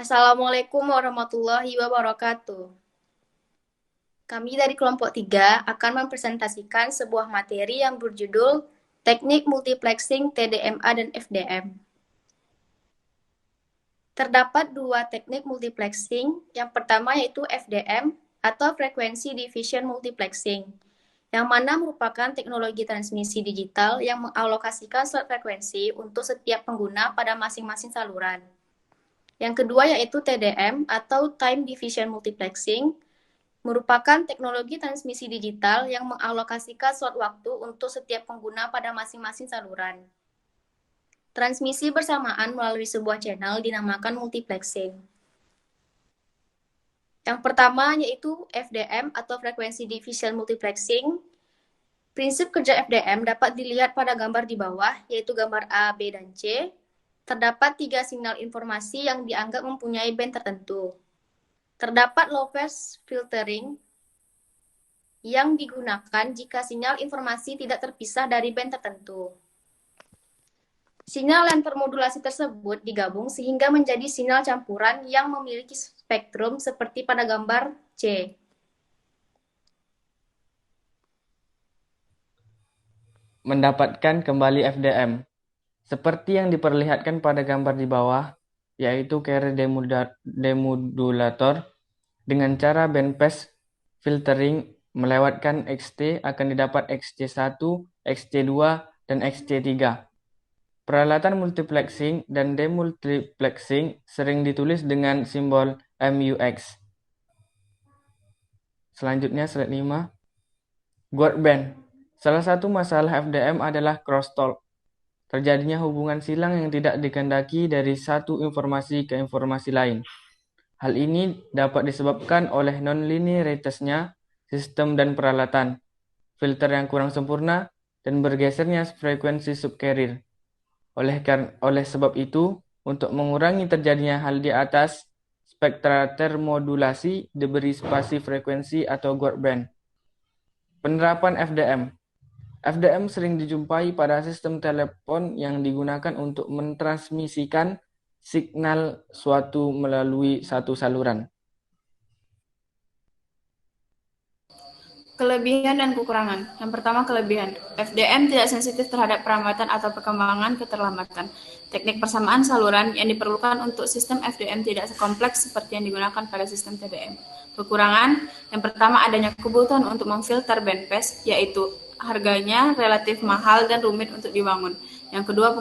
Assalamualaikum warahmatullahi wabarakatuh. Kami dari kelompok 3 akan mempresentasikan sebuah materi yang berjudul Teknik Multiplexing TDMA dan FDM. Terdapat dua teknik multiplexing. Yang pertama yaitu FDM atau Frequency Division Multiplexing, yang mana merupakan teknologi transmisi digital yang mengalokasikan slot frekuensi untuk setiap pengguna pada masing-masing saluran. Yang kedua yaitu TDM atau Time Division Multiplexing, merupakan teknologi transmisi digital yang mengalokasikan slot waktu untuk setiap pengguna pada masing-masing saluran. Transmisi bersamaan melalui sebuah channel dinamakan multiplexing. Yang pertama yaitu FDM atau Frequency Division Multiplexing. Prinsip kerja FDM dapat dilihat pada gambar di bawah, yaitu gambar A, B, dan C. Terdapat 3 sinyal informasi yang dianggap mempunyai band tertentu. Terdapat low pass filtering yang digunakan jika sinyal informasi tidak terpisah dari band tertentu. Sinyal yang termodulasi tersebut digabung sehingga menjadi sinyal campuran yang memiliki spektrum seperti pada gambar C. Mendapatkan kembali FDM. Seperti yang diperlihatkan pada gambar di bawah, yaitu carrier demodulator dengan cara bandpass filtering melewatkan XT akan didapat XC1, XC2, dan XC3. Peralatan multiplexing dan demultiplexing sering ditulis dengan simbol MUX. Selanjutnya slide 5. Guardband. Salah satu masalah FDM adalah crosstalk. Terjadinya hubungan silang yang tidak dikehendaki dari satu informasi ke informasi lain. Hal ini dapat disebabkan oleh non-linearitasnya sistem dan peralatan, filter yang kurang sempurna, dan bergesernya frekuensi subcarrier. Oleh sebab itu, untuk mengurangi terjadinya hal di atas, spektra termodulasi diberi spasi frekuensi atau guardband. Penerapan FDM. FDM sering dijumpai pada sistem telepon yang digunakan untuk mentransmisikan signal suatu melalui satu saluran. Kelebihan dan kekurangan. Yang pertama, kelebihan. FDM tidak sensitif terhadap perambatan atau perkembangan keterlambatan. Teknik persamaan saluran yang diperlukan untuk sistem FDM tidak sekompleks seperti yang digunakan pada sistem TDM. Kekurangan, yang pertama adanya kebutuhan untuk memfilter bandpass, yaitu harganya relatif mahal dan rumit untuk dibangun. Yang kedua,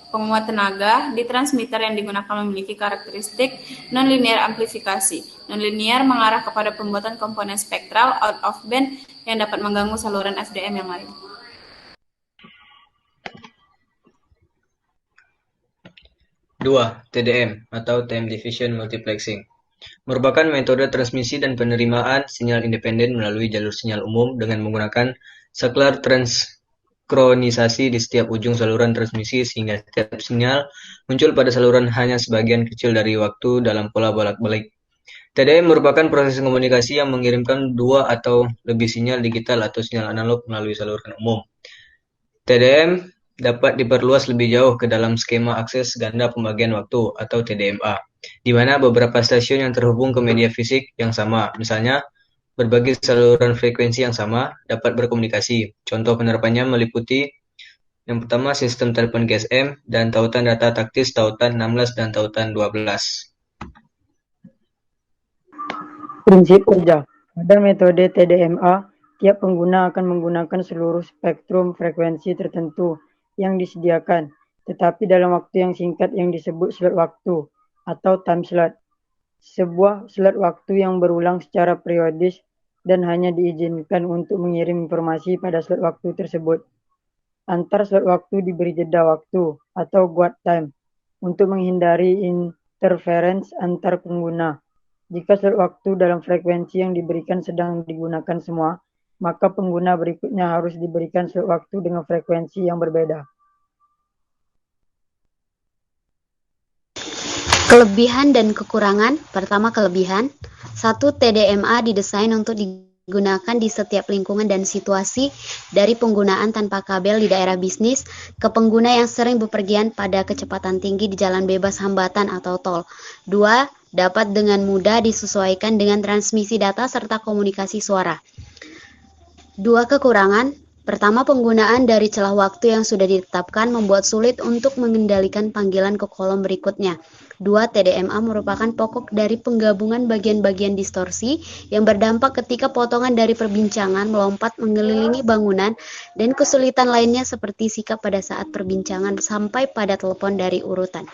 penguat tenaga di transmitter yang digunakan memiliki karakteristik non-linear amplifikasi. Non-linear mengarah kepada pembuatan komponen spektral out of band yang dapat mengganggu saluran FDM yang lain. Dua, TDM atau Time Division Multiplexing merupakan metode transmisi dan penerimaan sinyal independen melalui jalur sinyal umum dengan menggunakan saklar transkronisasi di setiap ujung saluran transmisi sehingga setiap sinyal muncul pada saluran hanya sebagian kecil dari waktu dalam pola bolak-balik. TDM merupakan proses komunikasi yang mengirimkan dua atau lebih sinyal digital atau sinyal analog melalui saluran umum. TDM dapat diperluas lebih jauh ke dalam skema akses ganda pembagian waktu atau TDMA, di mana beberapa stasiun yang terhubung ke media fisik yang sama, misalnya berbagi saluran frekuensi yang sama, dapat berkomunikasi. Contoh penerapannya meliputi yang pertama sistem telepon GSM dan tautan data taktis tautan 16 dan tautan 12. Prinsip kerja. Pada metode TDMA, tiap pengguna akan menggunakan seluruh spektrum frekuensi tertentu yang disediakan, tetapi dalam waktu yang singkat yang disebut slot waktu atau time slot. Sebuah slot waktu yang berulang secara periodis dan hanya diizinkan untuk mengirim informasi pada slot waktu tersebut. Antar slot waktu diberi jeda waktu atau guard time untuk menghindari interference antar pengguna. Jika slot waktu dalam frekuensi yang diberikan sedang digunakan semua, maka pengguna berikutnya harus diberikan slot waktu dengan frekuensi yang berbeda. Kelebihan dan kekurangan. Pertama, kelebihan. 1. TDMA didesain untuk digunakan di setiap lingkungan dan situasi, dari penggunaan tanpa kabel di daerah bisnis ke pengguna yang sering bepergian pada kecepatan tinggi di jalan bebas hambatan atau tol. 2. dapat dengan mudah disesuaikan dengan transmisi data serta komunikasi suara. 2 kekurangan. Pertama, penggunaan dari celah waktu yang sudah ditetapkan membuat sulit untuk mengendalikan panggilan ke kolom berikutnya. 2. TDMA merupakan pokok dari penggabungan bagian-bagian distorsi yang berdampak ketika potongan dari perbincangan melompat mengelilingi bangunan dan kesulitan lainnya seperti sikap pada saat perbincangan sampai pada telepon dari urutan.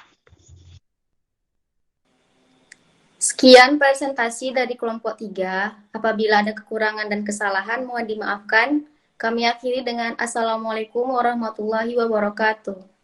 Sekian presentasi dari kelompok 3. Apabila ada kekurangan dan kesalahan, mohon dimaafkan. Kami akhiri dengan Assalamualaikum warahmatullahi wabarakatuh.